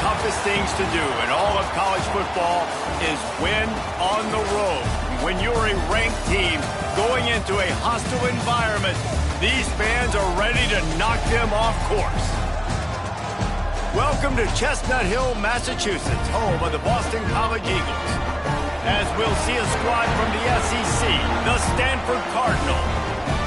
toughest things to do in all of college football is win on the road. When you're a ranked team going into a hostile environment, these fans are ready to knock them off course. Welcome to Chestnut Hill, Massachusetts, home of the Boston College Eagles. As we'll see a squad from the SEC, the Stanford Cardinals,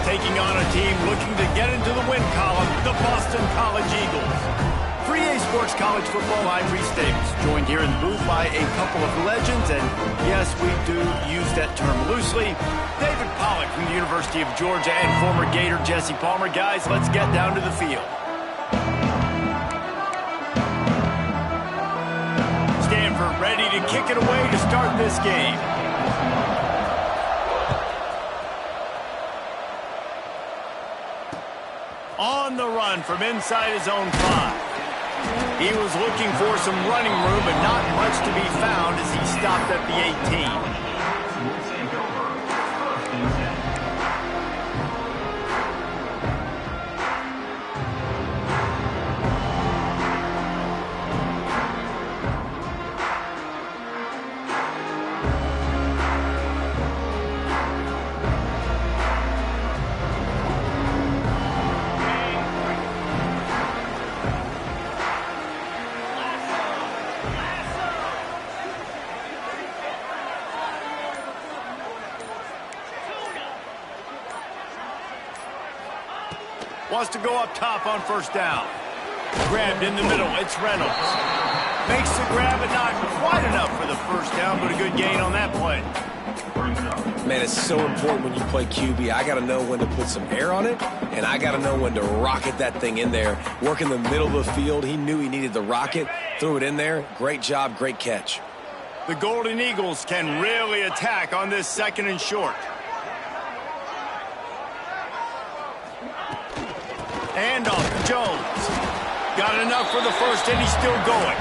taking on a team looking to get into the win column, the Boston College Eagles. For EA Sports College Football, I'm Reese Davis, joined here in the booth by a couple of legends, and yes, we do use that term loosely. David Pollack from the University of Georgia and former Gator Jesse Palmer. Guys, let's get down to the field. Stanford ready to kick it away to start this game. On the run from inside his own 5. He was looking for some running room, but not much to be found as he stopped at the 18. Wants to go up top on first down. Grabbed in the middle. It's Reynolds. Makes the grab, but not quite enough for the first down, but a good gain on that play. Man, it's so important when you play QB. I got to know when to put some air on it, and I got to know when to rocket that thing in there. Work in the middle of the field. He knew he needed the rocket. Threw it in there. Great job, great catch. The Golden Eagles can really attack on this 2nd and short. Handoff to Jones. Got enough for the first, and he's still going.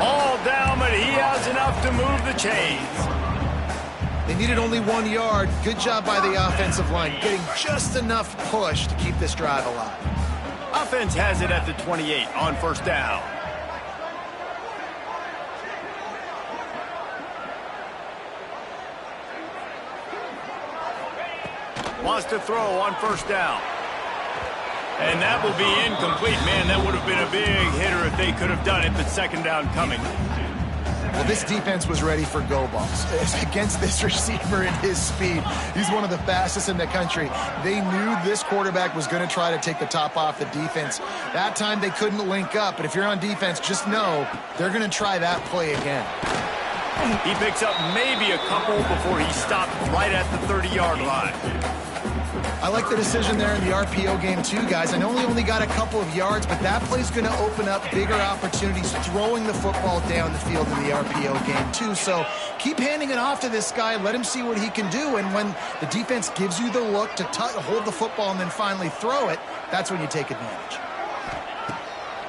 All down, but he has enough to move the chains. They needed only 1 yard. Good job by the offensive line, getting just enough push to keep this drive alive. Offense has it at the 28 on first down. Wants to throw on first down. And that will be incomplete. Man, that would have been a big hitter if they could have done it, but 2nd down coming. Well, this defense was ready for go balls. Against this receiver and his speed, he's one of the fastest in the country. They knew this quarterback was going to try to take the top off the defense. That time they couldn't link up, but if you're on defense, just know they're going to try that play again. He picks up maybe a couple before he stopped right at the 30-yard line. I like the decision there in the RPO game too, guys. I know he only got a couple of yards, but that play's going to open up bigger opportunities throwing the football down the field in the RPO game too. So keep handing it off to this guy. Let him see what he can do. And when the defense gives you the look to hold the football and then finally throw it, that's when you take advantage.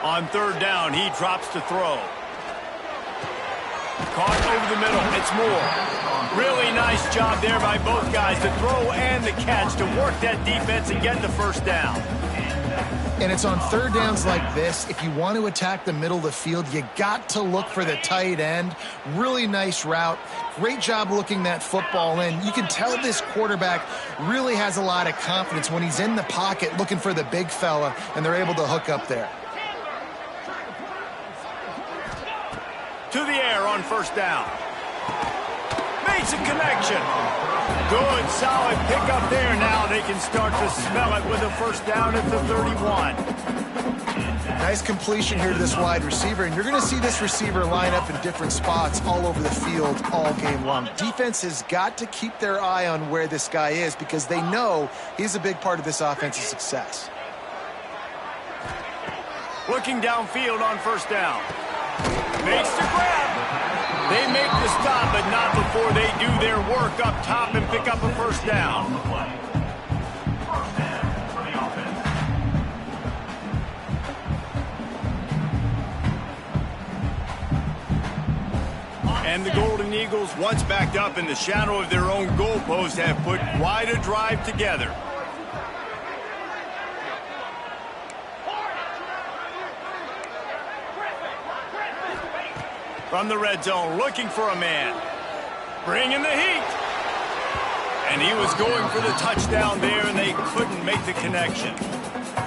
On 3rd down, he drops to throw. Caught over the middle. It's Moore. Really nice job there by both guys to throw and the catch to work that defense and get the first down. And it's on 3rd downs like this. If you want to attack the middle of the field, you got to look for the tight end. Really nice route. Great job looking that football in. You can tell this quarterback really has a lot of confidence when he's in the pocket looking for the big fella, and they're able to hook up there. To the air on first down. Makes a connection. Good, solid pickup there. Now they can start to smell it with a first down at the 31. Nice completion here to this wide receiver, and you're going to see this receiver line up in different spots all over the field all game long. Defense has got to keep their eye on where this guy is because they know he's a big part of this offense's success. Looking downfield on first down. Makes the grab. They make the stop, but not before they do their work up top and pick up a first down. And the Golden Eagles, once backed up in the shadow of their own goalpost, have put quite a drive together. From the red zone, looking for a man. Bringing the heat. And he was going for the touchdown there, and they couldn't make the connection.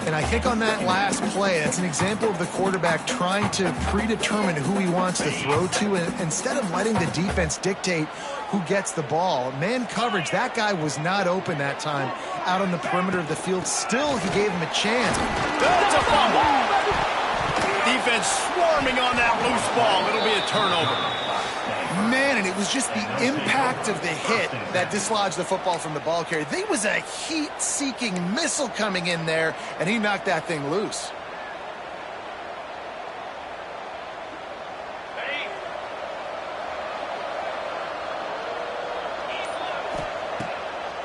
And I think on that last play, that's an example of the quarterback trying to predetermine who he wants to throw to, and instead of letting the defense dictate who gets the ball. Man coverage, that guy was not open that time out on the perimeter of the field. Still, he gave him a chance. That's a fumble. Defense swarming on that loose ball. It'll be a turnover. Man, and it was just the impact of the hit that dislodged the football from the ball carrier. There was a heat-seeking missile coming in there, and he knocked that thing loose.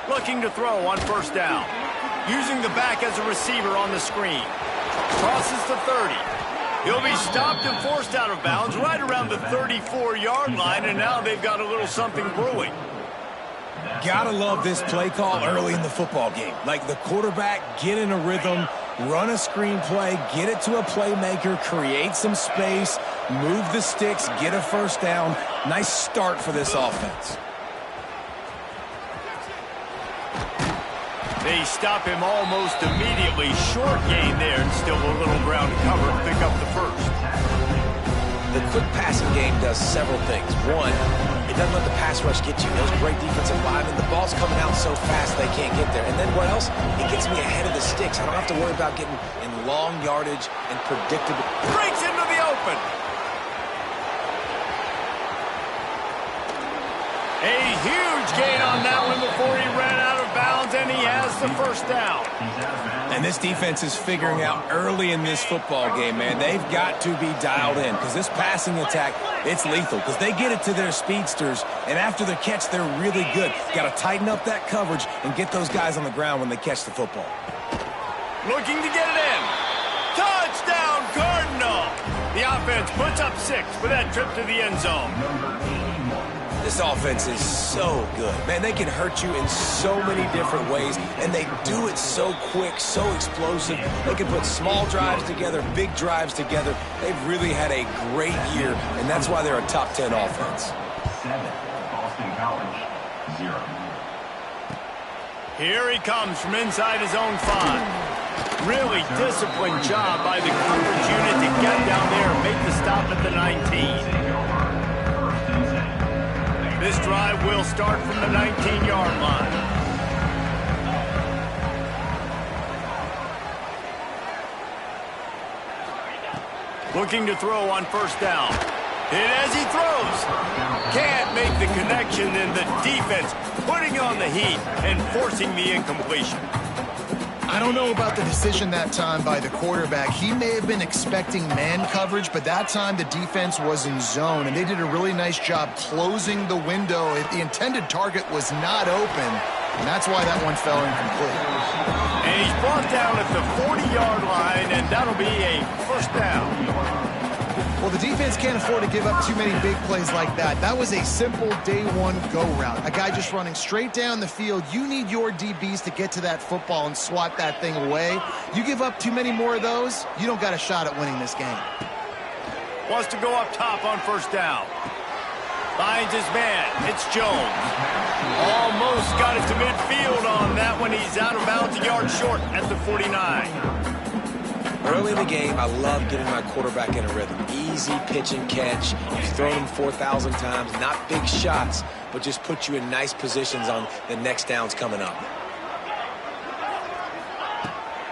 Looking to throw on first down. Using the back as a receiver on the screen. Crosses the 30. He'll be stopped and forced out of bounds right around the 34-yard line, and now they've got a little something brewing. Gotta love this play call early in the football game. Like the quarterback, get in a rhythm, run a screen play, get it to a playmaker, create some space, move the sticks, get a first down. Nice start for this offense. They stop him almost immediately. Short gain there, and still a little ground cover to pick up the first. The quick passing game does several things. One, it doesn't let the pass rush get you. Those great defensive linemen, the ball's coming out so fast they can't get there. And then what else? It gets me ahead of the sticks. I don't have to worry about getting in long yardage and predictable. Breaks into the open. A huge gain on that one before he ran out of bounds, and he has the first down. And this defense is figuring out early in this football game, man. They've got to be dialed in because this passing attack, it's lethal because they get it to their speedsters, and after the catch, they're really good. Got to tighten up that coverage and get those guys on the ground when they catch the football. Looking to get it in. Touchdown, Cardinal! The offense puts up 6 for that trip to the end zone. This offense is so good. Man, they can hurt you in so many different ways, and they do it so quick, so explosive. They can put small drives together, big drives together. They've really had a great year, and that's why they're a top 10 offense. 7, Boston College, 0. Here he comes from inside his own 5. Really disciplined job by the coverage unit to get down there and make the stop at the 19. This drive will start from the 19-yard line. Looking to throw on first down. Hit as he throws. Can't make the connection, and the defense putting on the heat and forcing the incompletion. I don't know about the decision that time by the quarterback. He may have been expecting man coverage, but that time the defense was in zone, and they did a really nice job closing the window. The intended target was not open, and that's why that one fell incomplete. And he's brought down at the 40-yard line, and that'll be a first down. Well, the defense can't afford to give up too many big plays like that. That was a simple day-one go route. A guy just running straight down the field. You need your DBs to get to that football and swat that thing away. You give up too many more of those, you don't got a shot at winning this game. Wants to go up top on first down. Finds his man. It's Jones. Almost got it to midfield on that one. He's out of bounds a yard short at the 49. Early in the game, I love getting my quarterback in a rhythm. Easy pitch and catch. You've thrown them 4,000 times. Not big shots, but just put you in nice positions on the next downs coming up.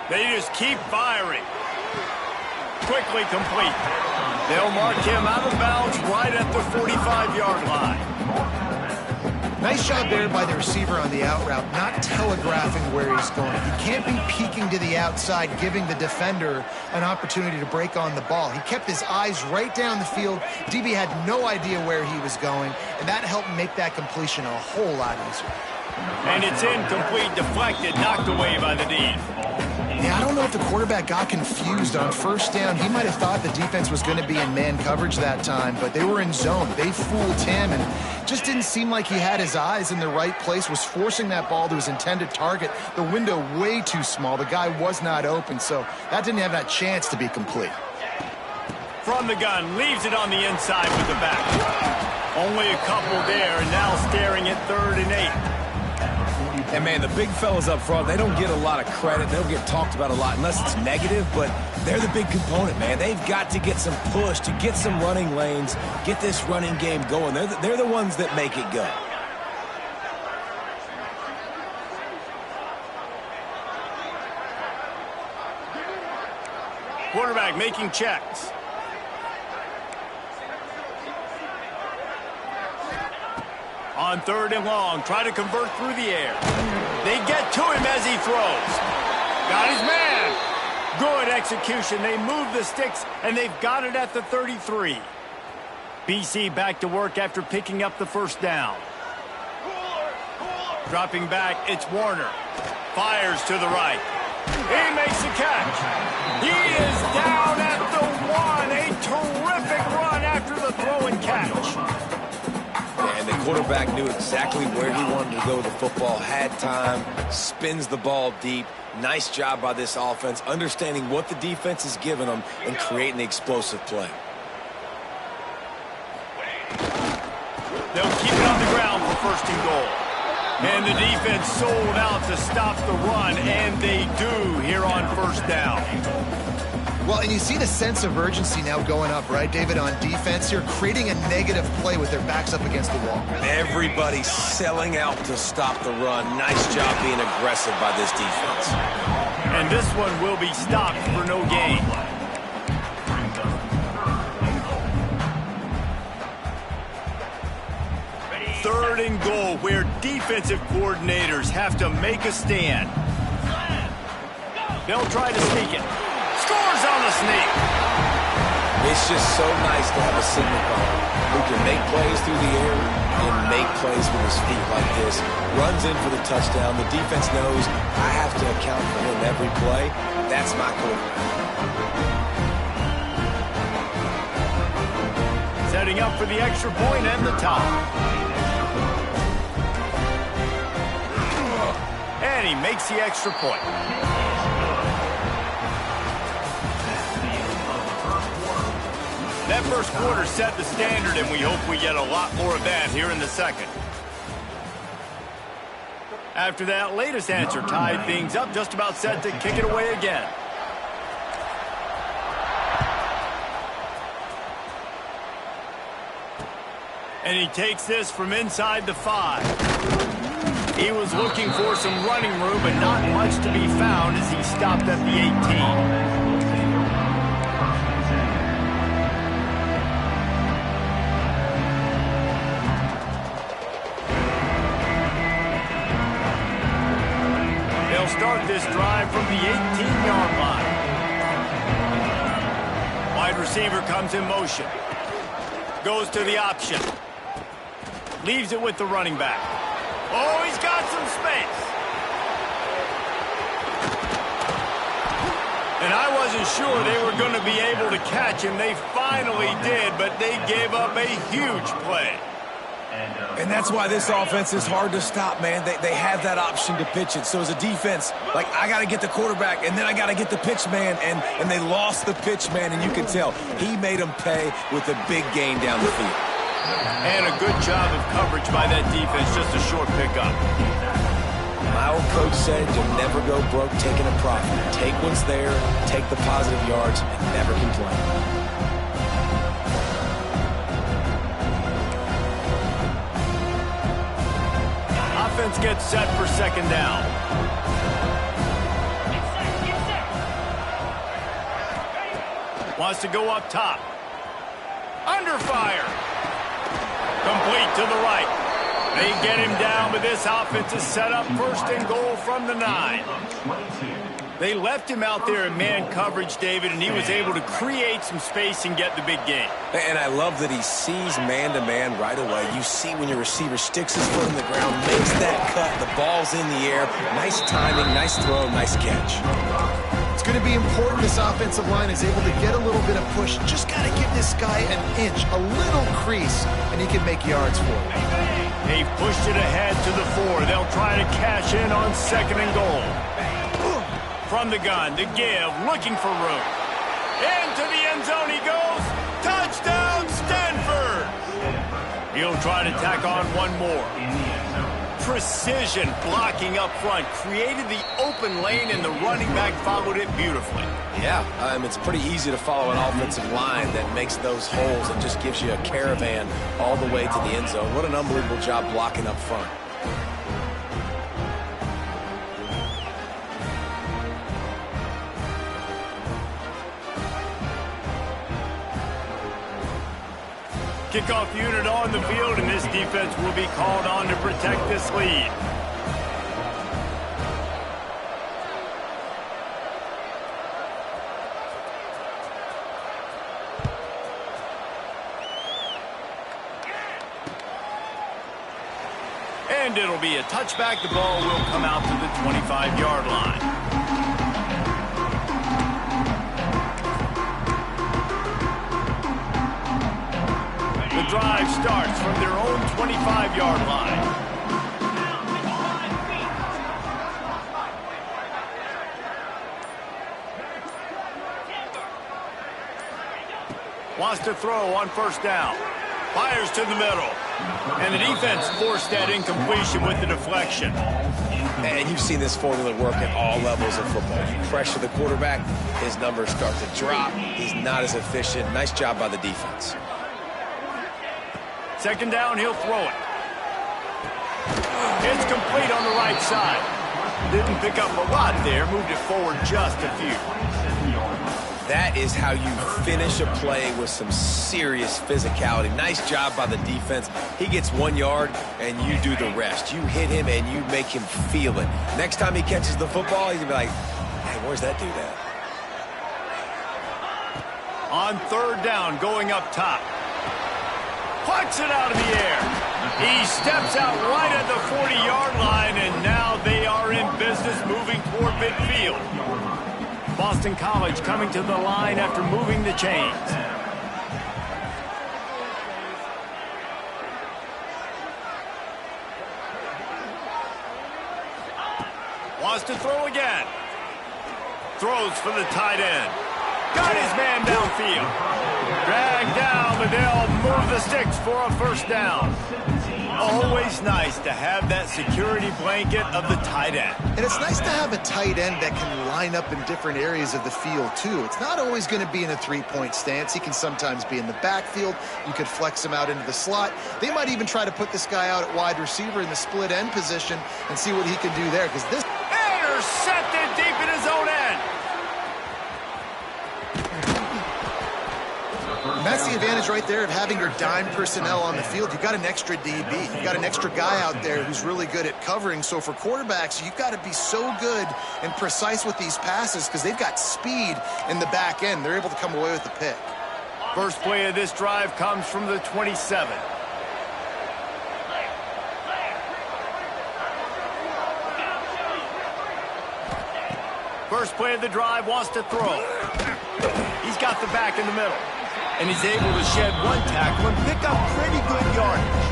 They just keep firing. Quickly complete. They'll mark him out of bounds right at the 45-yard line. Nice job there by the receiver on the out route, not telegraphing where he's going. He can't be peeking to the outside, giving the defender an opportunity to break on the ball. He kept his eyes right down the field. DB had no idea where he was going, and that helped make that completion a whole lot easier. And it's incomplete, deflected, knocked away by the D. Yeah, I don't know if the quarterback got confused on first down. He might have thought the defense was going to be in man coverage that time, but they were in zone. They fooled him, and just didn't seem like he had his eyes in the right place, was forcing that ball to his intended target. The window way too small. The guy was not open, so that didn't have that chance to be complete. From the gun, leaves it on the inside with the back. Only a couple there, and now staring at 3rd and 8. And, man, the big fellas up front, they don't get a lot of credit. They don't get talked about a lot unless it's negative, but they're the big component, man. They've got to get some push, to get some running lanes, get this running game going. They're the ones that make it go. Quarterback making checks. On 3rd and long, try to convert through the air. They get to him as he throws. Got his man. Good execution. They move the sticks, and they've got it at the 33. BC back to work after picking up the 1st down. Dropping back, it's Warner. Fires to the right. He makes the catch. He is down at the 1. A terrific run after the throw and catch. And the quarterback knew exactly where he wanted to go with the football, had time, spins the ball deep. Nice job by this offense, understanding what the defense is giving them and creating the explosive play. They'll keep it on the ground for 1st and goal. And the defense sold out to stop the run, and they do here on 1st down. Well, and you see the sense of urgency now going up, right, David, on defense here, creating a negative play with their backs up against the wall. Everybody's selling out to stop the run. Nice job being aggressive by this defense. And this one will be stopped for no gain. Third and goal, where defensive coordinators have to make a stand. They'll try to sneak it. Scores on the sneak. It's just so nice to have a signal caller who can make plays through the air and make plays with his feet like this. Runs in for the touchdown. The defense knows I have to account for him every play. That's my quarterback. Setting up for the extra point and the top. And he makes the extra point. That first quarter set the standard, and we hope we get a lot more of that here in the second. After that latest answer tied things up, just about set to kick it away again. And he takes this from inside the 5. He was looking for some running room, but not much to be found as he stopped at the 18. They'll start this drive from the 18-yard line. Wide receiver comes in motion. Goes to the option. Leaves it with the running back. Oh, he's got some space. And I wasn't sure they were going to be able to catch him. They finally did, but they gave up a huge play. And that's why this offense is hard to stop, man. They have that option to pitch it. So as a defense, like, I got to get the quarterback, and then I got to get the pitch man, and they lost the pitch man, and you can tell he made them pay with a big gain down the field. And a good job of coverage by that defense, just a short pickup. My old coach said you'll never go broke taking a profit. Take what's there, take the positive yards, and never complain. Offense gets set for second down. Wants to go up top. Under fire. Complete to the right. They get him down, but this offense is set up 1st and goal from the 9. They left him out there in man coverage, David, and he was able to create some space and get the big gain. And I love that he sees man-to-man right away. You see when your receiver sticks his foot in the ground, makes that cut, the ball's in the air. Nice timing, nice throw, nice catch. It's going to be important this offensive line is able to get a little bit of push. Just got to give this guy an inch, a little crease, and he can make yards for it. They've pushed it ahead to the 4. They'll try to cash in on 2nd and goal. From the gun, the give, looking for room. Into the end zone he goes. He'll try to tack on one more. In the end zone. Precision blocking up front. Created the open lane, and the running back followed it beautifully. Yeah, it's pretty easy to follow an offensive line that makes those holes and just gives you a caravan all the way to the end zone. What an unbelievable job blocking up front. Kickoff unit on the field, and this defense will be called on to protect this lead. And it'll be a touchback. The ball will come out to the 25-yard line. The drive starts from their own 25-yard line. Wants to throw on first down. Fires to the middle. And the defense forced that incompletion with the deflection. And you've seen this formula work at all levels of football. You pressure the quarterback, his numbers start to drop. He's not as efficient. Nice job by the defense. Second down, he'll throw it. It's complete on the right side. Didn't pick up a lot there, moved it forward just a few. That is how you finish a play with some serious physicality. Nice job by the defense. He gets 1 yard, and you do the rest. You hit him, and you make him feel it. Next time he catches the football, he's going to be like, hey, where's that dude at? On third down, going up top. Plucks it out of the air. He steps out right at the 40-yard line, and now they are in business moving toward midfield. Boston College coming to the line after moving the chains. Wants to throw again. Throws for the tight end. Got his man downfield. Dragged down, but they'll move the sticks for a first down. Always nice to have that security blanket of the tight end. And it's nice to have a tight end that can line up in different areas of the field, too. It's not always going to be in a three-point stance. He can sometimes be in the backfield. You could flex him out into the slot. They might even try to put this guy out at wide receiver in the split end position and see what he can do there, because this... Intercepted deep in his own end. And that's the advantage right there of having your dime personnel on the field. You've got an extra DB. You've got an extra guy out there who's really good at covering. So for quarterbacks, you've got to be so good and precise with these passes because they've got speed in the back end. They're able to come away with the pick. First play of this drive comes from the 27. First play of the drive, wants to throw. He's got the back in the middle. And he's able to shed one tackle and pick up pretty good yardage.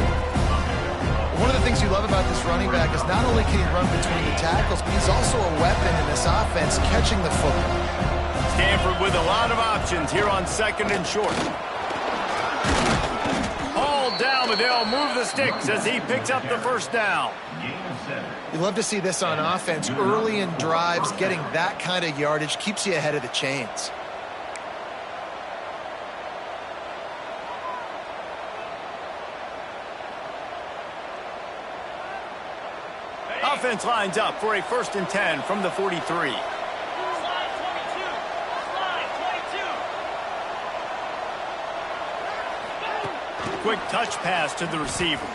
One of the things you love about this running back is not only can he run between the tackles, but he's also a weapon in this offense catching the football. Stanford with a lot of options here on second and short. All down, but they'll move the sticks as he picks up the first down. You love to see this on offense. Early in drives, getting that kind of yardage keeps you ahead of the chains. Offense lines up for a 1st and 10 from the 43. Slide 22. Quick touch pass to the receiver.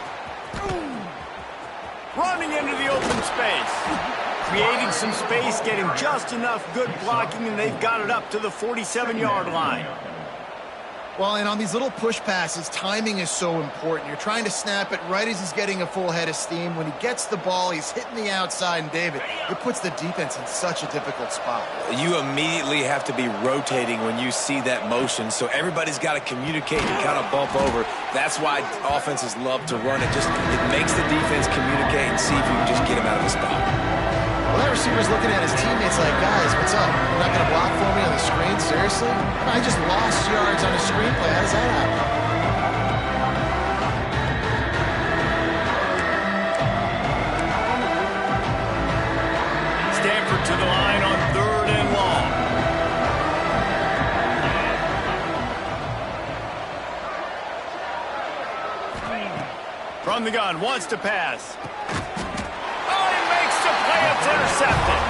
Running into the open space. Creating some space, getting just enough good blocking, and they've got it up to the 47-yard line. Well, and on these little push passes, timing is so important. You're trying to snap it right as he's getting a full head of steam. When he gets the ball, he's hitting the outside, and David, it puts the defense in such a difficult spot. You immediately have to be rotating when you see that motion, so everybody's got to communicate and kind of bump over. That's why offenses love to run it. It makes the defense communicate and see if you can just get him out of the spot. Well, that receiver's looking at his teammates like, guys, what's up? You're not going to block for me on the screen? Seriously? I just lost yards on a screenplay. How does that happen? From the gun, wants to pass. Oh, he makes the play. It's intercepted.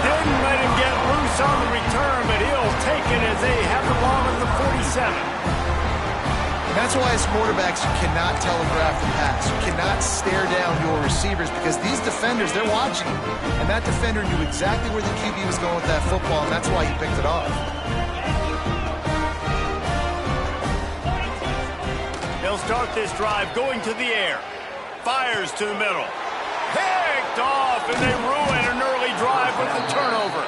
Didn't let him get loose on the return, but he'll take it as they have the ball at the 47. And that's why as quarterbacks, you cannot telegraph the pass. You cannot stare down your receivers because these defenders, they're watching you. And that defender knew exactly where the QB was going with that football, and that's why he picked it off. They'll start this drive going to the air. Fires to the middle. Picked off, and they ruin an early drive with the turnover.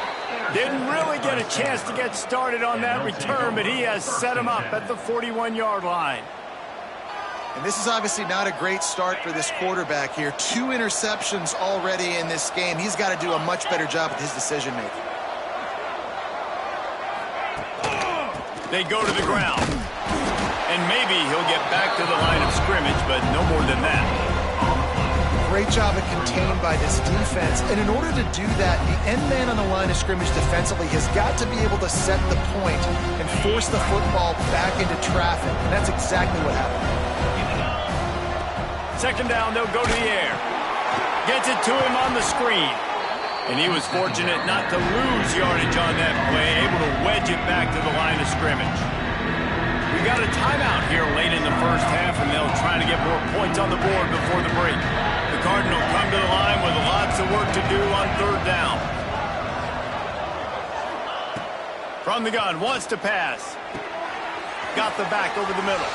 Didn't really get a chance to get started on that return, but he has set him up at the 41-yard line. And this is obviously not a great start for this quarterback here. 2 interceptions already in this game. He's got to do a much better job with his decision-making. They go to the ground. And maybe he'll get back to the line of scrimmage, but no more than that. Great job of contained by this defense. And in order to do that, the end man on the line of scrimmage defensively has got to be able to set the point and force the football back into traffic. And that's exactly what happened. Second down, they'll go to the air. Gets it to him on the screen. And he was fortunate not to lose yardage on that play, able to wedge it back to the line of scrimmage. We got a timeout here late in the first half, and they'll try to get more points on the board before the break. The Cardinals come to the line with lots of work to do on third down. From the gun, wants to pass. Got the back over the middle.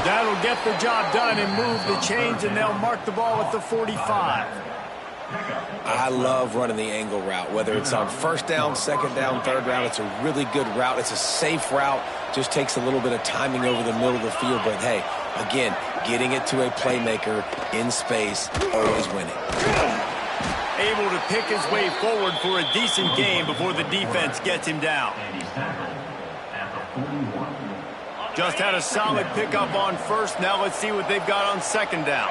That'll get the job done and move the chains, and they'll mark the ball at the 45. I love running the angle route, whether it's on first down, second down, third down. It's a really good route. It's a safe route. Just takes a little bit of timing over the middle of the field. But, hey, again, getting it to a playmaker in space, always winning. Able to pick his way forward for a decent game before the defense gets him down. Just had a solid pickup on first. Now let's see what they've got on second down.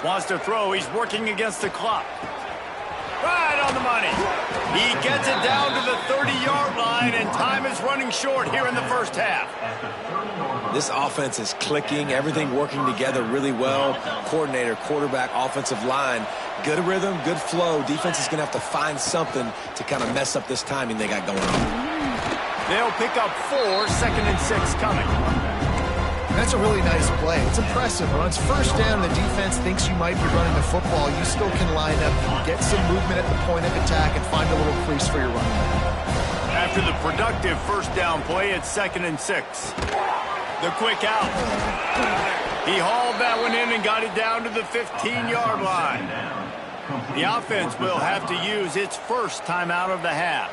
Wants to throw. He's working against the clock. Right on the money. He gets it down to the 30-yard line, and time is running short here in the first half. This offense is clicking. Everything working together really well. Coordinator, quarterback, offensive line. Good rhythm, good flow. Defense is going to have to find something to kind of mess up this timing they got going on. They'll pick up 4, second and 6 coming. That's a really nice play. It's impressive. When it's first down and the defense thinks you might be running the football, you still can line up, get some movement at the point of attack, and find a little crease for your running back. After the productive first down play, it's second and 6. The quick out. He hauled that one in and got it down to the 15-yard line. The offense will have to use its first timeout of the half.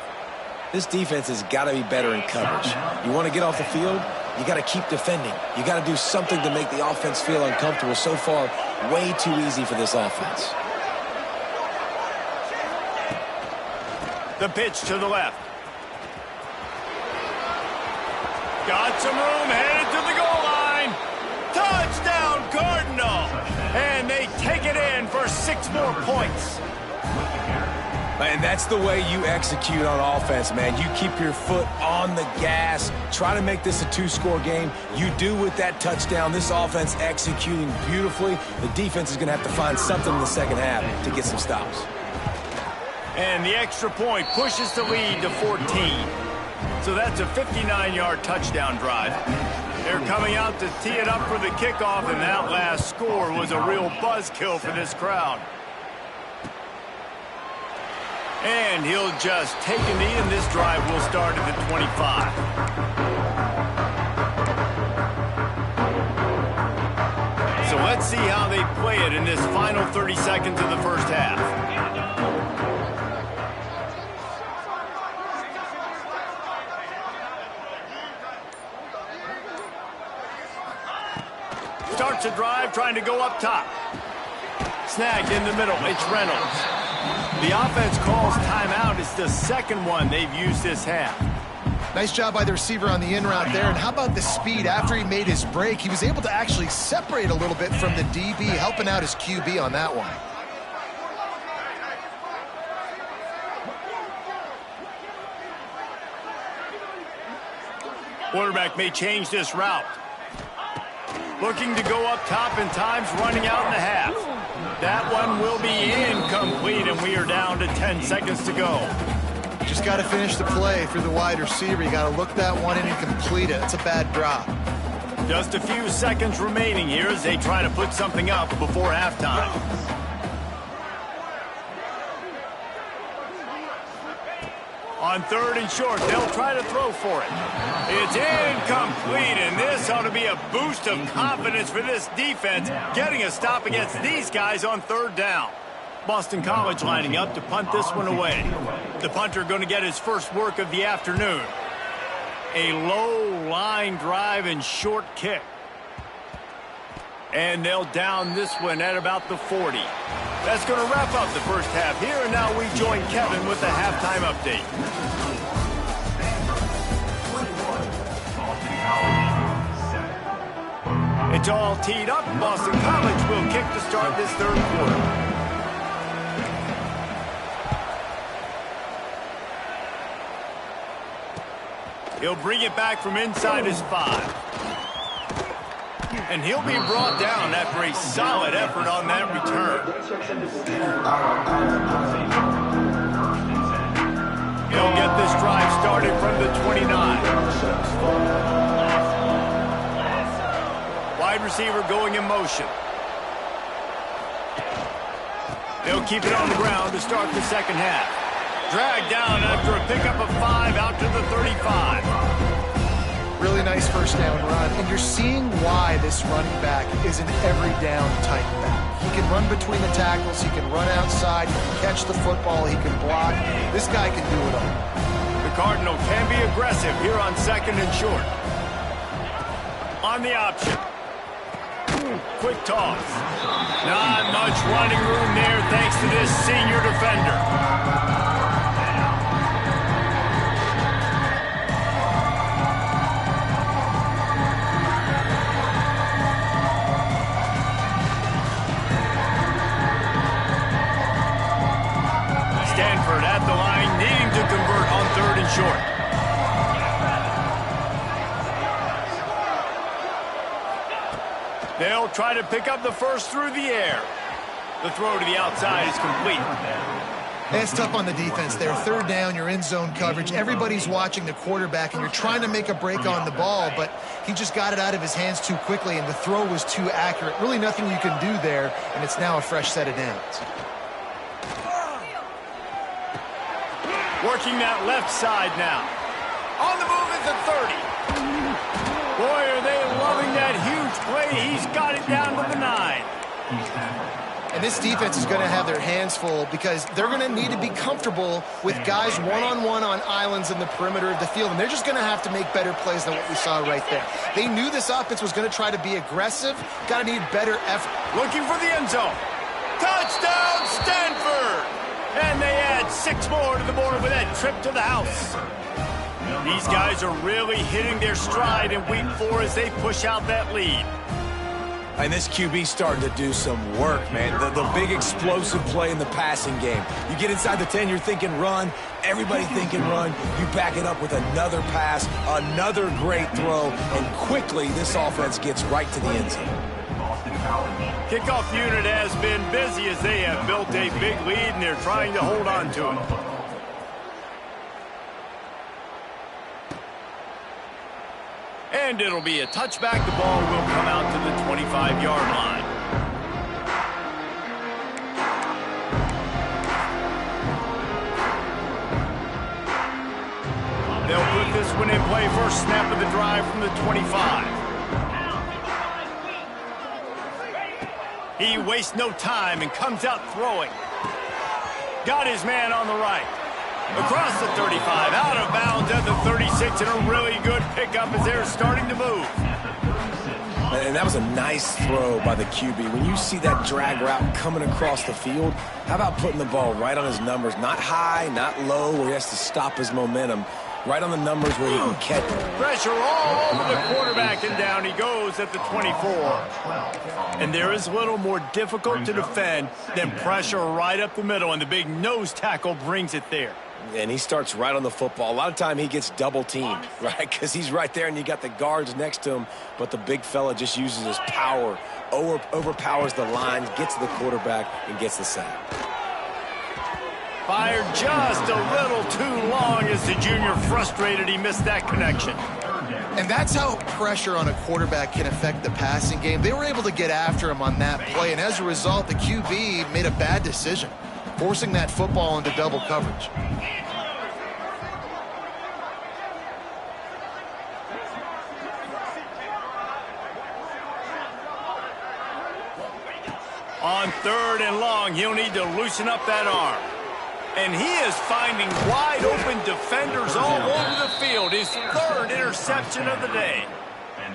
This defense has got to be better in coverage. You want to get off the field, you got to keep defending. You got to do something to make the offense feel uncomfortable. So far, way too easy for this offense. The pitch to the left. Got some room, headed to the goal line. Touchdown, Cardinal! And they take it in for 6 more points. And that's the way you execute on offense, man. You keep your foot on the gas. Try to make this a 2-score game. You do with that touchdown. This offense executing beautifully. The defense is going to have to find something in the second half to get some stops. And the extra point pushes the lead to 14. So that's a 59-yard touchdown drive. They're coming out to tee it up for the kickoff, and that last score was a real buzzkill for this crowd. And he'll just take a knee, and this drive will start at the 25. So let's see how they play it in this final 30 seconds of the first half. Starts a drive, trying to go up top. Snagged in the middle, it's Reynolds. The offense calls timeout. It's the second one they've used this half. Nice job by the receiver on the in route there. And how about the speed? After he made his break, he was able to actually separate a little bit from the DB, helping out his QB on that one. Quarterback may change this route. Looking to go up top, and time's running out in the half. That one will be incomplete, and we are down to 10 seconds to go. Just got to finish the play through the wide receiver. You got to look that one in and complete it. It's a bad drop. Just a few seconds remaining here as they try to put something up before halftime. On 3rd and short, they'll try to throw for it. It's incomplete, and this ought to be a boost of confidence for this defense, getting a stop against these guys on 3rd down. Boston College lining up to punt this one away. The punter going to get his first work of the afternoon. A low line drive and short kick. And they'll down this one at about the 40. That's going to wrap up the first half here, and now we join Kevin with the halftime update. It's all teed up. Boston College will kick to start this 3rd quarter. He'll bring it back from inside his 5. And he'll be brought down after a solid effort on that return. He'll get this drive started from the 29. Wide receiver going in motion. They'll keep it on the ground to start the second half. Dragged down after a pickup of 5 out to the 35. Really nice first down run, and you're seeing why this running back is an every down type back. He can run between the tackles, he can run outside, he can catch the football, he can block. This guy can do it all. The Cardinal can be aggressive here on 2nd and short. On the option. Quick toss. Not much running room there thanks to this senior defender. At the line, needing to convert on 3rd and short. They'll try to pick up the first through the air. The throw to the outside is complete. It's tough on the defense there. 3rd down, you're in zone coverage. Everybody's watching the quarterback, and you're trying to make a break on the ball, but he just got it out of his hands too quickly, and the throw was too accurate. Really nothing you can do there, and it's now a fresh set of downs. Working that left side now. On the move at the 30. Boy, are they loving that huge play. He's got it down to the 9. And this defense is going to have their hands full because they're going to need to be comfortable with guys one-on-one on islands in the perimeter of the field. And they're just going to have to make better plays than what we saw right there. They knew this offense was going to try to be aggressive. Got to need better effort. Looking for the end zone. Touchdown, Stanford! And they add 6 more to the board with that trip to the house. These guys are really hitting their stride in week 4 as they push out that lead. And this QB starting to do some work, man. The big explosive play in the passing game. You get inside the 10, you're thinking run. Everybody thinking run. You back it up with another pass, another great throw, and quickly this offense gets right to the end zone. Kickoff unit has been busy as they have built a big lead, and they're trying to hold on to it. And it'll be a touchback. The ball will come out to the 25-yard line. They'll put this one in play. First snap of the drive from the 25. He wastes no time and comes out throwing. Got his man on the right. Across the 35, out of bounds at the 36, and a really good pickup as they're starting to move. And that was a nice throw by the QB. When you see that drag route coming across the field, how about putting the ball right on his numbers? Not high, not low, where he has to stop his momentum. Right on the numbers where he can catch it. Pressure all over the quarterback, and down he goes at the 24. And there is a little more difficult to defend than pressure right up the middle, and the big nose tackle brings it there. And he starts right on the football. A lot of time he gets double teamed, right? Because he's right there and you got the guards next to him. But the big fella just uses his power, overpowers the line, gets to the quarterback, and gets the sack. Fired just a little too long as the junior frustrated he missed that connection. And that's how pressure on a quarterback can affect the passing game. They were able to get after him on that play, and as a result, the QB made a bad decision, forcing that football into double coverage. On 3rd and long, he'll need to loosen up that arm. And he is finding wide-open defenders all over the field. His 3rd interception of the day.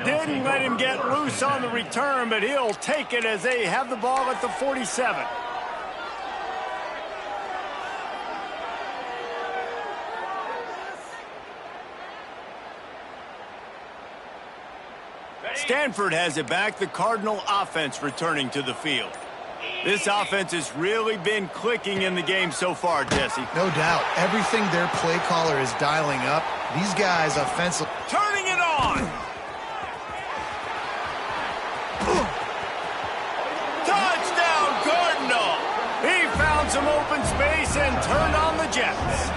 Didn't let him get loose on the return, but he'll take it as they have the ball at the 47. Stanford has it back. The Cardinal offense returning to the field. This offense has really been clicking in the game so far, Jesse. No doubt. Everything their play caller is dialing up. These guys offensive. Turning it on. Touchdown, Cardinal. He found some open space and turned on the Jets.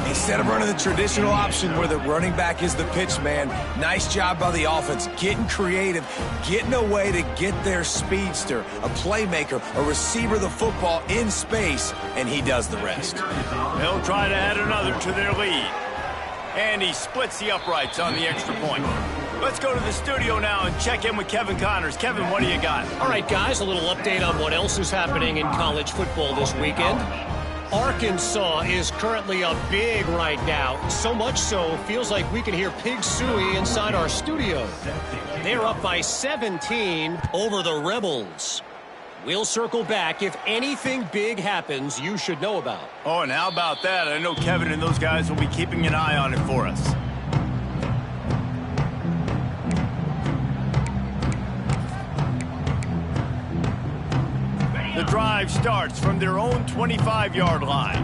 Instead of running the traditional option where the running back is the pitch man, nice job by the offense, getting creative, getting a way to get their speedster, a playmaker, a receiver the football in space, and he does the rest. They'll try to add another to their lead. And he splits the uprights on the extra point. Let's go to the studio now and check in with Kevin Connors. Kevin, what do you got? All right, guys, a little update on what else is happening in college football this weekend. Arkansas is currently up big right now. So much so, feels like we can hear Pig Suey inside our studio. They're up by 17 over the Rebels. We'll circle back if anything big happens you should know about. Oh, and how about that? I know Kevin and those guys will be keeping an eye on it for us. The drive starts from their own 25-yard line.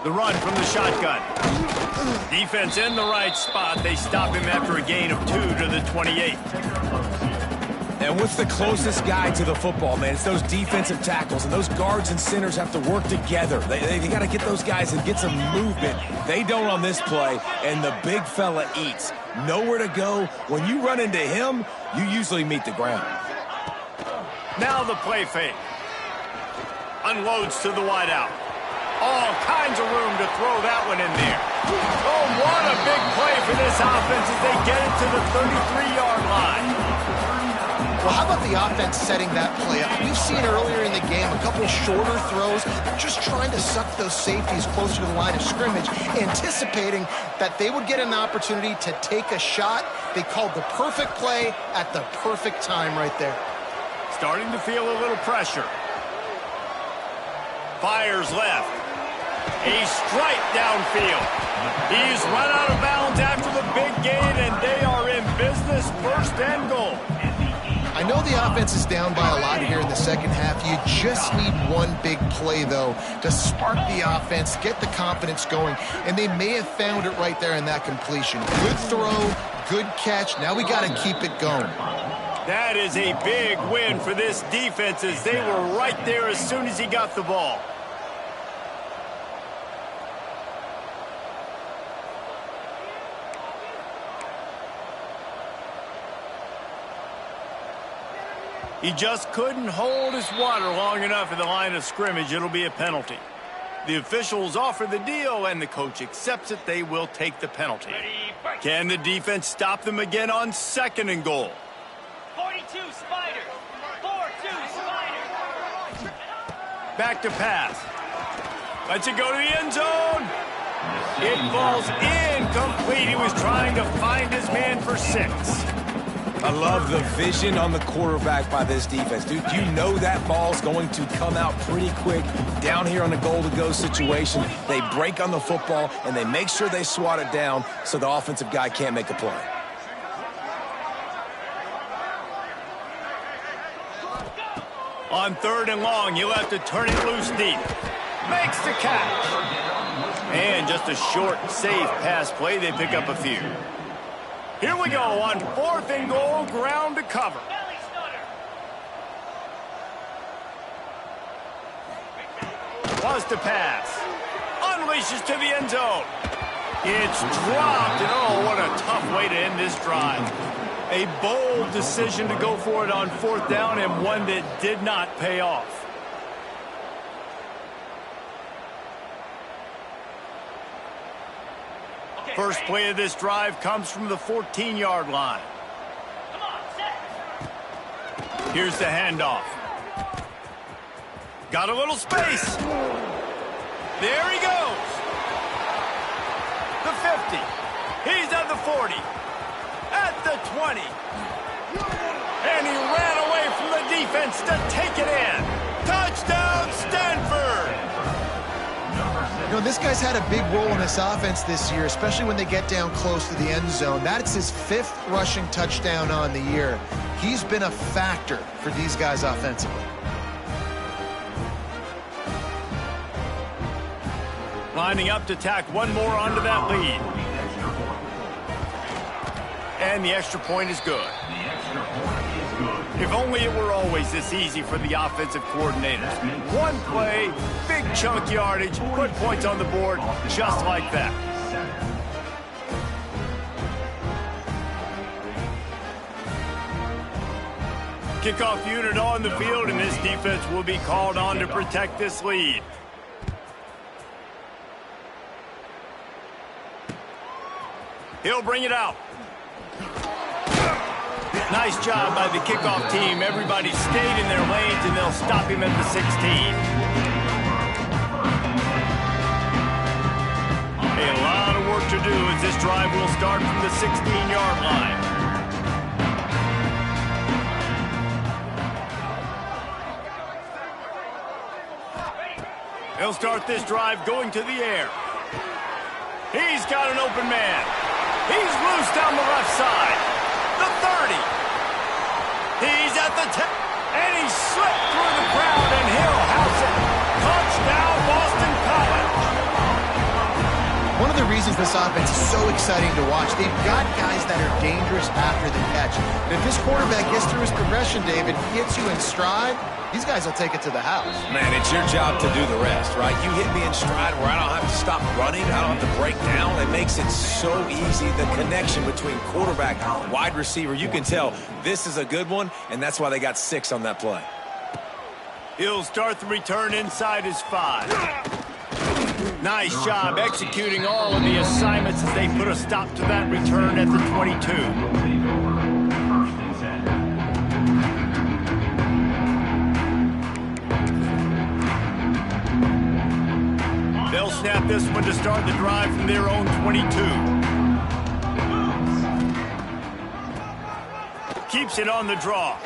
The run from the shotgun. Defense in the right spot. They stop him after a gain of 2 to the 28. And what's the closest guy to the football, man? It's those defensive tackles, and those guards and centers have to work together. They got to get those guys and get some movement. They don't on this play, and the big fella eats. Nowhere to go. When you run into him, you usually meet the ground. Now the play fake. Unloads to the wideout. All kinds of room to throw that one in there. Oh, what a big play for this offense as they get it to the 33-yard line. Well, how about the offense setting that play up? We've seen earlier in the game a couple shorter throws. They're just trying to suck those safeties closer to the line of scrimmage, anticipating that they would get an opportunity to take a shot. They called the perfect play at the perfect time right there. Starting to feel a little pressure. Fires left. A strike downfield. He's run out of bounds after the big gain, and they are in business, 1st and goal. I know the offense is down by a lot here in the second half. You just need one big play, though, to spark the offense, get the confidence going, and they may have found it right there in that completion. Good throw, good catch. Now we got to keep it going. That is a big win for this defense as they were right there as soon as he got the ball. He just couldn't hold his water long enough in the line of scrimmage. It'll be a penalty. The officials offer the deal, and the coach accepts it. They will take the penalty. Can the defense stop them again on 2nd and goal? 42 Spiders. 4-2 Spiders. Back to pass. Lets it go to the end zone. It falls incomplete. He was trying to find his man for 6. I love the vision on the quarterback by this defense. Dude, you know that ball's going to come out pretty quick down here on the goal-to-go situation. They break on the football, and they make sure they swat it down so the offensive guy can't make a play. On 3rd and long, he'll have to turn it loose deep. Makes the catch. And just a short, safe pass play. They pick up a few. Here we go on 4th and goal, ground to cover. Was to pass. Unleashes to the end zone. It's dropped, and oh, what a tough way to end this drive. A bold decision to go for it on 4th down, and one that did not pay off. First play of this drive comes from the 14-yard line. Here's the handoff. Got a little space. There he goes. The 50. He's at the 40. At the 20. And he ran away from the defense to take it in. Touchdown, Stanford. You know, this guy's had a big role in this offense this year, especially when they get down close to the end zone. That's his 5th rushing touchdown on the year. He's been a factor for these guys offensively. Lining up to tack one more onto that lead. And the extra point is good. If only it were always this easy for the offensive coordinators. One play, big chunk yardage, put points on the board just like that. Kickoff unit on the field, and this defense will be called on to protect this lead. He'll bring it out. Nice job by the kickoff team. Everybody stayed in their lanes, and they'll stop him at the 16. A lot of work to do as this drive will start from the 16-yard line. He'll start this drive going to the air. He's got an open man. He's loose down the left side. The 30. He's at the 10. And he slipped through the crowd, and he'll house it. Touchdown, Boston College. One of the reasons this offense is so exciting to watch, they've got guys that are dangerous after the catch. And if this quarterback gets through his progression, David, he hits you in stride, these guys will take it to the house. Man, it's your job to do the rest, right? You hit me in stride where I don't have to stop running. I don't have to break down. It makes it so easy. The connection between quarterback and wide receiver, you can tell this is a good one, and that's why they got 6 on that play. He'll start the return inside his 5. Nice job executing all of the assignments as they put a stop to that return at the 22. They'll snap this one to start the drive from their own 22. Keeps it on the draw.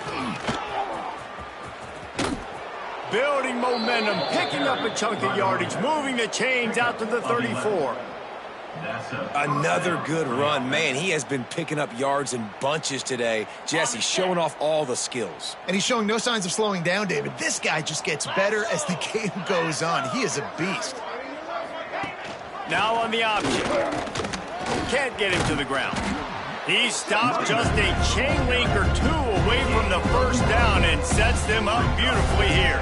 Building momentum, picking up a chunk of yardage, moving the chains out to the 34. Another good run. Man, he has been picking up yards in bunches today. Jesse showing off all the skills. And he's showing no signs of slowing down, David. This guy just gets better as the game goes on. He is a beast. Now on the option. Can't get him to the ground. He stopped just a chain link or 2 away from the first down and sets them up beautifully here.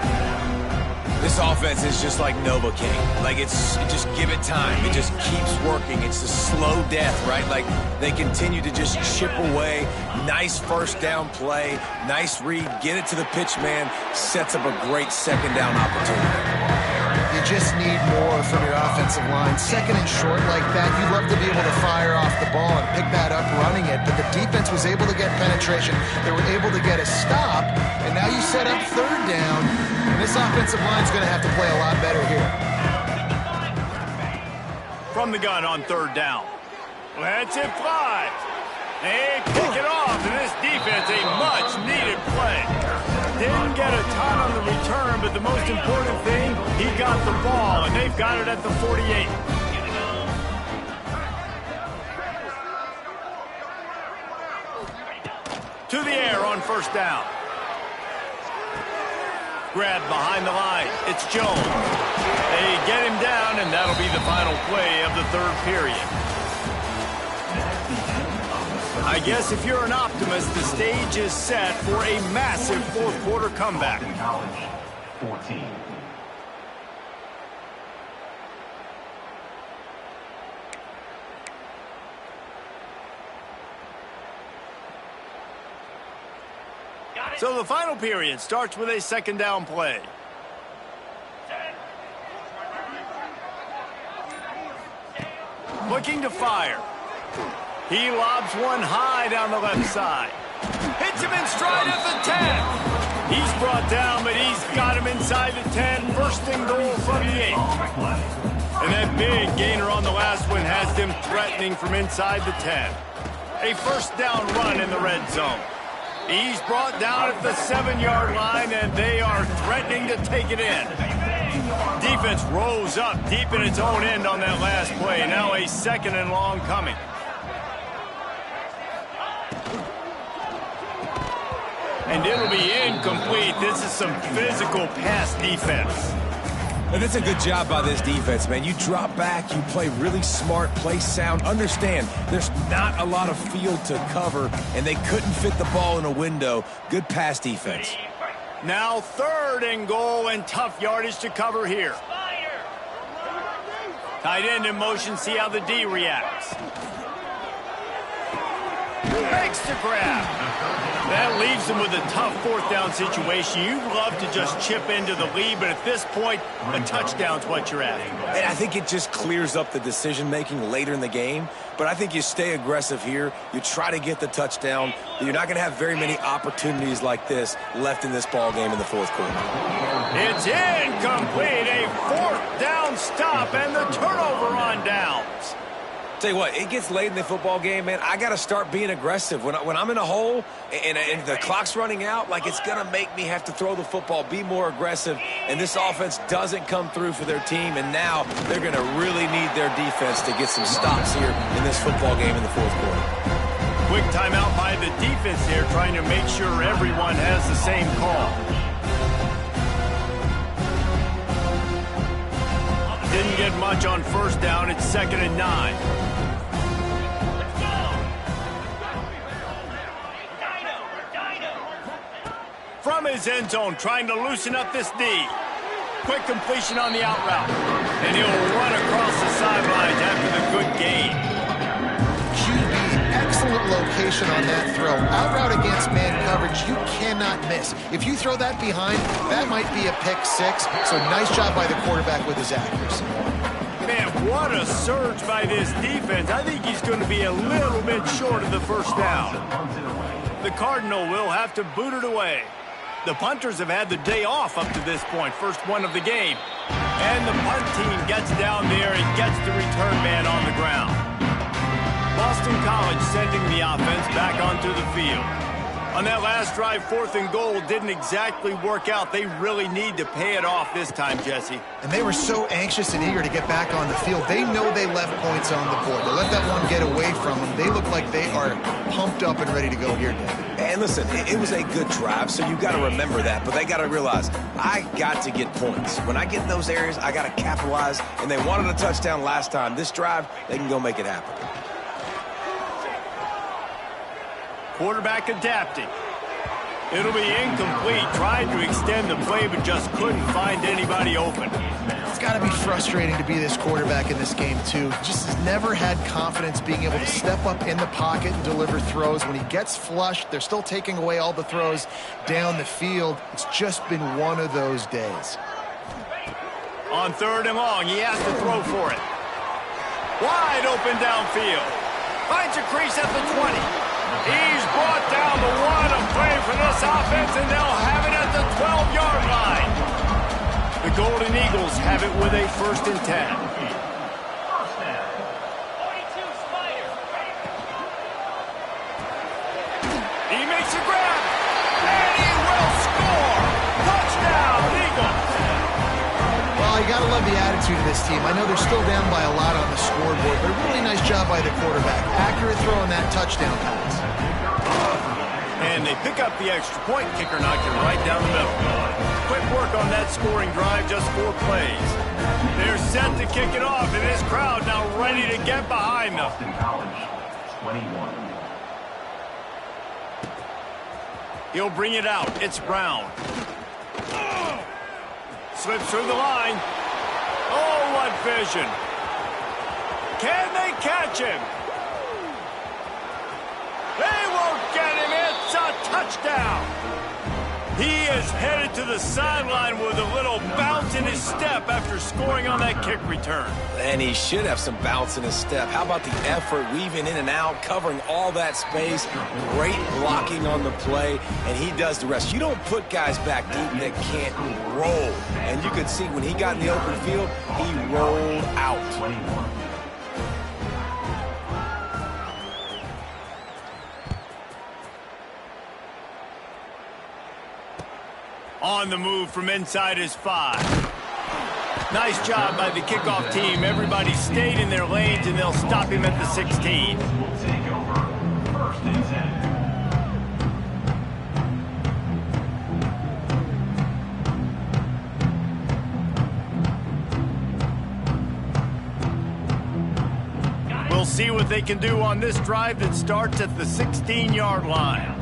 This offense is just like Novocaine. Like, just give it time. It just keeps working. It's a slow death, right? Like, they continue to just chip away. Nice first down play. Nice read. Get it to the pitch man. Sets up a great second down opportunity. You just need more from your offensive line. Second and short like that, you'd love to be able to fire off the ball and pick that up running it, but the defense was able to get penetration. They were able to get a stop, and now you set up 3rd down, and this offensive line's going to have to play a lot better here. From the gun on 3rd down. Lets it fly. They pick it off, and this defense, a much-needed play. Didn't get a ton on the return, but the most important thing, he got the ball, and they've got it at the 48. To the air on 1st down. Grab behind the line. It's Jones. They get him down, and that'll be the final play of the third period. I guess if you're an optimist, the stage is set for a massive fourth quarter comeback. Boston College, 14. So the final period starts with a second down play. Looking to fire. He lobs one high down the left side. Hits him in stride at the 10. He's brought down, but he's got him inside the 10. First and goal from the 8. And that big gainer on the last one has them threatening from inside the 10. A first down run in the red zone. He's brought down at the 7-yard line, and they are threatening to take it in. Defense rose up deep in its own end on that last play. Now a second and long coming. And it'll be incomplete. This is some physical pass defense. And it's a good job by this defense, man. You drop back, you play really smart, play sound. Understand, there's not a lot of field to cover, and they couldn't fit the ball in a window. Good pass defense. Now third and goal, and tough yardage to cover here. Tight end in motion, see how the D reacts. Makes the grab. That leaves them with a tough fourth down situation. You'd love to just chip into the lead, but at this point, a touchdown's what you're after. And I think it just clears up the decision-making later in the game. But I think you stay aggressive here. You try to get the touchdown. You're not going to have very many opportunities like this left in this ball game in the fourth quarter. It's incomplete. A fourth down stop and the turnover on downs. Tell you what, it gets late in the football game, man. I got to start being aggressive. When I'm in a hole and the clock's running out, like, it's going to make me have to throw the football, be more aggressive. And this offense doesn't come through for their team, and now they're going to really need their defense to get some stops here in this football game in the fourth quarter. Quick timeout by the defense here, trying to make sure everyone has the same call. Didn't get much on first down. It's 2nd and 9. From his end zone, trying to loosen up this D. Quick completion on the out route. And he'll run across the sidelines after the good gain. QB, excellent location on that throw. Out route against man coverage, you cannot miss. If you throw that behind, that might be a pick 6. So nice job by the quarterback with his accuracy. Man, what a surge by this defense. I think he's going to be a little bit short of the first down. The Cardinal will have to boot it away. The punters have had the day off up to this point, first one of the game. And the punt team gets down there and gets the return man on the ground. Boston College sending the offense back onto the field. On that last drive, 4th and goal didn't exactly work out. They really need to pay it off this time, Jesse. And they were so anxious and eager to get back on the field. They know they left points on the board. They let that one get away from them. They look like they are pumped up and ready to go here, David. And listen, it was a good drive, so you got to remember that. But they got to realize, I got to get points. When I get in those areas, I got to capitalize. And they wanted a touchdown last time. This drive, they can go make it happen. Quarterback adapting. It'll be incomplete. Tried to extend the play, but just couldn't find anybody open. It's got to be frustrating to be this quarterback in this game, too. Just has never had confidence being able to step up in the pocket and deliver throws. When he gets flushed, they're still taking away all the throws down the field. It's just been one of those days. On 3rd and long, he has to throw for it. Wide open downfield. Finds a crease at the 20. He's brought down the 1. A play for this offense, and they'll have it at the 12-yard line. The Golden Eagles have it with a 1st and 10. He makes a grab, and he will score. Touchdown, Eagles. Well, you got to love the attitude of this team. I know they're still down by a lot on the scoreboard, but a really nice job by the quarterback. Accurate throw on that touchdown pass. And they pick up the extra point. Kicker knocked it right down the middle. quick work on that scoring drive, just 4 plays. They're set to kick it off, and this crowd now ready to get behind them. Boston College, 21. He'll bring it out. It's Brown. Slips through the line. Oh, what vision. Can they catch him? They won't get him. It's a touchdown. He is headed to the sideline with a little bounce in his step after scoring on that kick return. And he should have some bounce in his step. How about the effort, weaving in and out, covering all that space, great blocking on the play, and he does the rest. You don't put guys back deep that can't roll. And you could see when he got in the open field, he rolled out. 21. On the move from inside his 5. Nice job by the kickoff team. Everybody stayed in their lanes, and they'll stop him at the 16. Will take over. First and 10. We'll see what they can do on this drive that starts at the 16-yard line.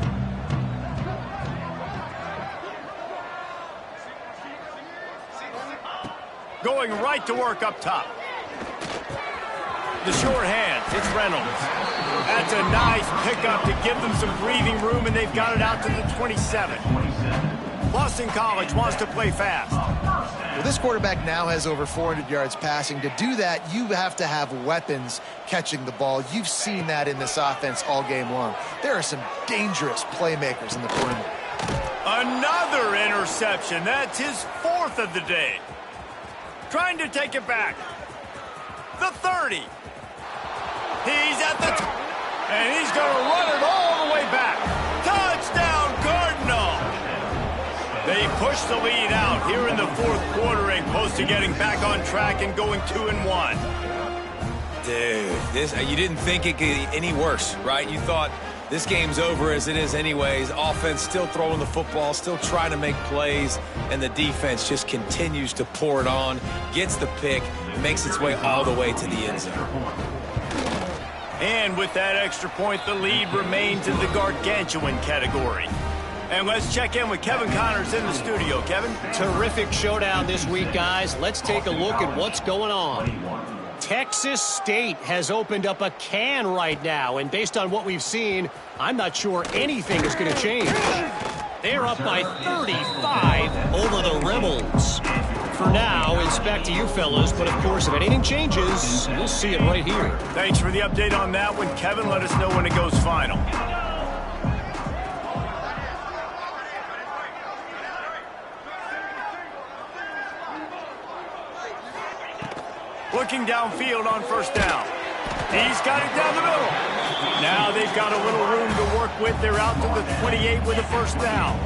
Going right to work up top. The short hands, it's Reynolds. That's a nice pickup to give them some breathing room, and they've got it out to the 27. Boston College wants to play fast. Well, this quarterback now has over 400 yards passing. To do that, you have to have weapons catching the ball. You've seen that in this offense all game long. There are some dangerous playmakers in the perimeter. Another interception. That's his 4th of the day. Trying to take it back. The 30. He's at the and he's going to run it all the way back. Touchdown, Cardinal. They push the lead out here in the 4th quarter and close to getting back on track and going 2-1. Dude, you didn't think it could get any worse, right? You thought this game's over as it is anyways. Offense still throwing the football, still trying to make plays, and the defense just continues to pour it on, gets the pick, makes its way all the way to the end zone. And with that extra point, the lead remains in the gargantuan category. And let's check in with Kevin Connors in the studio. Kevin? Terrific showdown this week, guys. Let's take a look at what's going on. Texas State has opened up a can right now, and based on what we've seen, I'm not sure anything is going to change. They're up by 35 over the Rebels. For now, it's back to you fellas, but of course, if anything changes, you'll see it right here. Thanks for the update on that one, Kevin. Let us know when it goes final. Looking downfield on 1st down. He's got it down the middle. Now they've got a little room to work with. They're out to the 28 with a 1st down.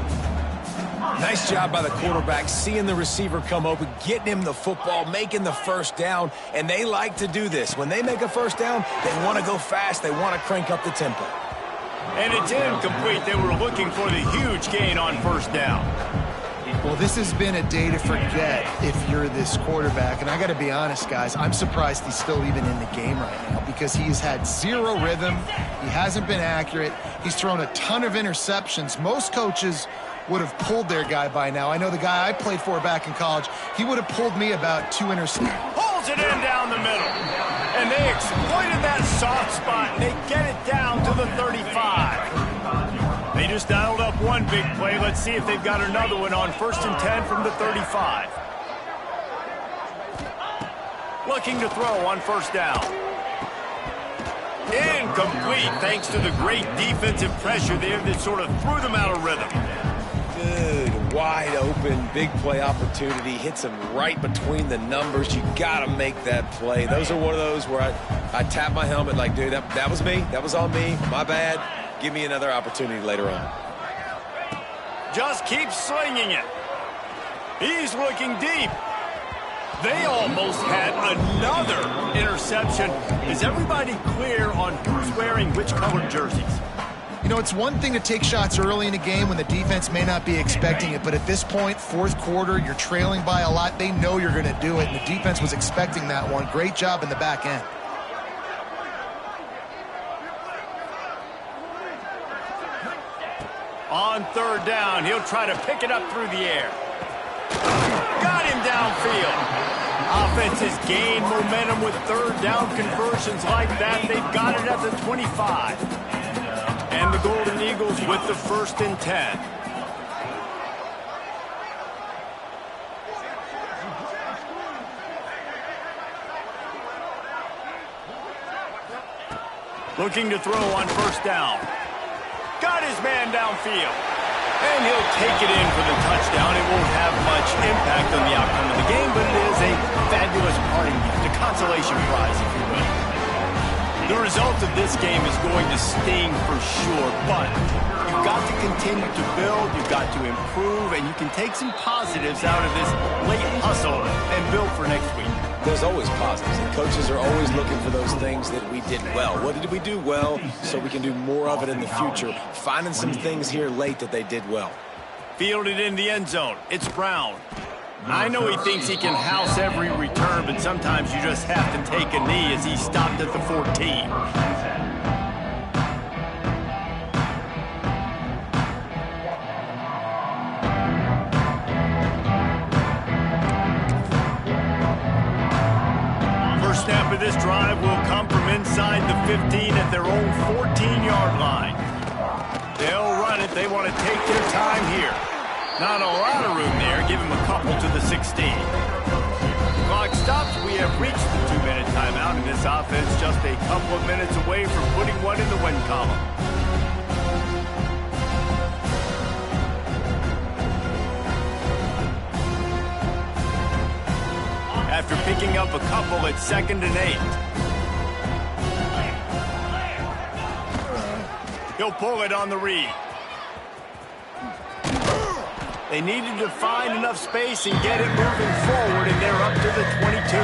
Nice job by the quarterback, seeing the receiver come open, getting him the football, making the 1st down, and they like to do this. When they make a 1st down, they want to go fast. They want to crank up the tempo. And it's incomplete. They were looking for the huge gain on 1st down. Well, this has been a day to forget if you're this quarterback. And I got to be honest, guys, I'm surprised he's still even in the game right now because he's had 0 rhythm. He hasn't been accurate. He's thrown a ton of interceptions. Most coaches would have pulled their guy by now. I know the guy I played for back in college, he would have pulled me about 2 interceptions. Pulls it in down the middle. And they exploited that soft spot, and they get it down to the 35. They just dialed up one big play. Let's see if they've got another one on 1st and 10 from the 35. Looking to throw on 1st down. Incomplete thanks to the great defensive pressure there that sort of threw them out of rhythm. Good, wide open, big play opportunity. Hits him right between the numbers. You got to make that play. Those are one of those where I tap my helmet like, dude, that was me. That was on me. My bad. Give me another opportunity later on. Just keep slinging it. He's looking deep. They almost had another interception. Is everybody clear on who's wearing which colored jerseys? You know, it's one thing to take shots early in a game when the defense may not be expecting it, but at this point, fourth quarter, you're trailing by a lot. They know you're going to do it, and the defense was expecting that one. Great job in the back end. On third down, he'll try to pick it up through the air. Got him downfield. Offense has gained momentum with third down conversions like that. They've got it at the 25. And the Golden Eagles with the 1st and 10. Looking to throw on 1st down. Got his man downfield. And he'll take it in for the touchdown. It won't have much impact on the outcome of the game, but it is a fabulous parting gift, a consolation prize, if you will. The result of this game is going to sting for sure, but you've got to continue to build, you've got to improve, and you can take some positives out of this late hustle and build for next week. There's always positives, and coaches are always looking for those things that we did well. What did we do well so we can do more of it in the future? Finding some things here late that they did well. Fielded in the end zone. It's Brown. I know he thinks he can house every return, but sometimes you just have to take a knee as he stopped at the 14. First snap of this drive will come from inside the 15 at their own 14-yard line. They'll run it. They want to take their time here. Not a lot of room there. Give him a couple to the 16. Clock stops. We have reached the 2-minute timeout, and this offense just a couple of minutes away from putting one in the win column. After picking up a couple, it's 2nd and 8. He'll pull it on the read. They needed to find enough space and get it moving forward, and they're up to the 22.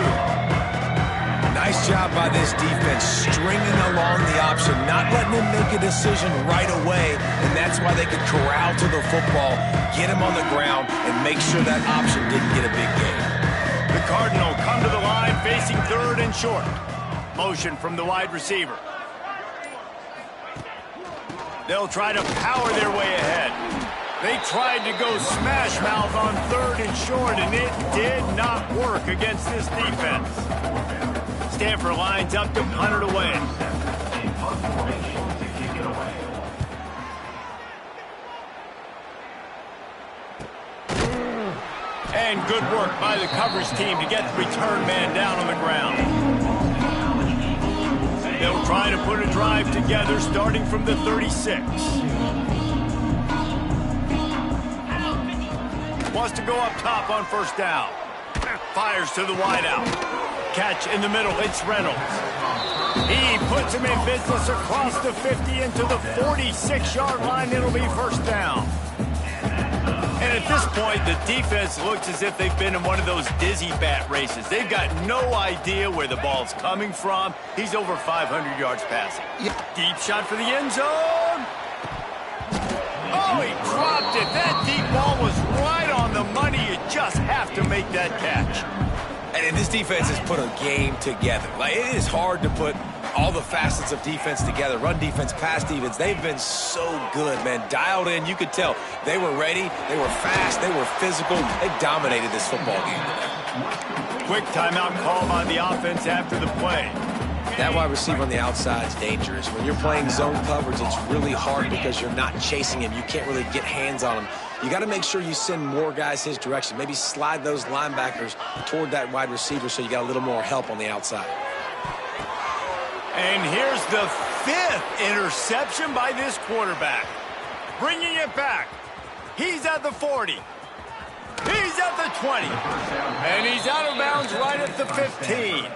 Nice job by this defense, stringing along the option, not letting him make a decision right away, and that's why they could corral to the football, get him on the ground, and make sure that option didn't get a big gain. The Cardinal come to the line facing 3rd and short. Motion from the wide receiver. They'll try to power their way ahead. They tried to go smash mouth on 3rd and short, and it did not work against this defense. Stanford lines up to punt it away. And good work by the coverage team to get the return man down on the ground. They'll try to put a drive together starting from the 36. Wants to go up top on 1st down. Fires to the wideout. Catch in the middle. It's Reynolds. He puts him in business across the 50 into the 46-yard line. It'll be 1st down. And at this point, the defense looks as if they've been in one of those dizzy bat races. They've got no idea where the ball's coming from. He's over 500 yards passing. Deep shot for the end zone. Oh, he dropped it. That deep ball was right on the money. You just have to make that catch. And this defense has put a game together. Like, it is hard to put all the facets of defense together. Run defense, pass defense. They've been so good, man. Dialed in. You could tell they were ready. They were fast. They were physical. They dominated this football game today. Quick timeout call on the offense after the play. That wide receiver on the outside is dangerous. When you're playing zone coverage, it's really hard because you're not chasing him. You can't really get hands on him. You got to make sure you send more guys his direction. Maybe slide those linebackers toward that wide receiver so you got a little more help on the outside. And here's the 5th interception by this quarterback. Bringing it back. He's at the 40. He's at the 20. And he's out of bounds right at the 15.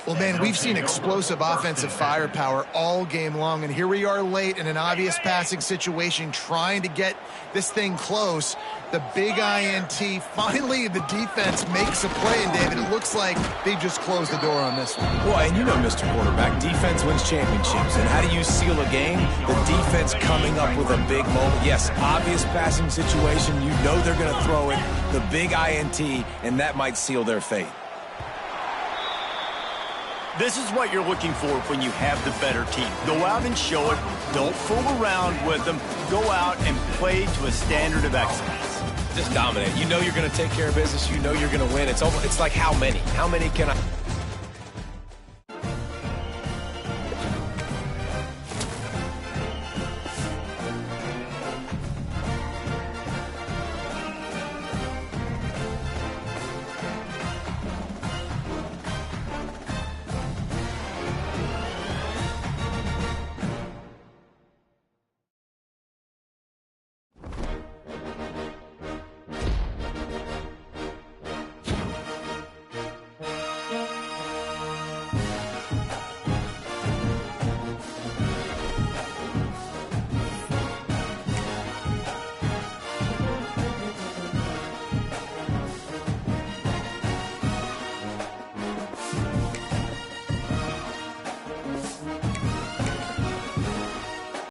Well, man, we've seen explosive offensive firepower all game long, and here we are late in an obvious passing situation trying to get this thing close. The big INT, finally the defense makes a play, and David, it looks like they just closed the door on this one. Well, and you know, Mr. Quarterback, defense wins championships. And how do you seal a game? The defense coming up with a big moment. Yes, obvious passing situation. You know they're going to throw it. The big INT, and that might seal their fate. This is what you're looking for when you have the better team. Go out and show it. Don't fool around with them. Go out and play to a standard of excellence. Just dominate. You know you're going to take care of business. You know you're going to win. It's like how many? How many can I...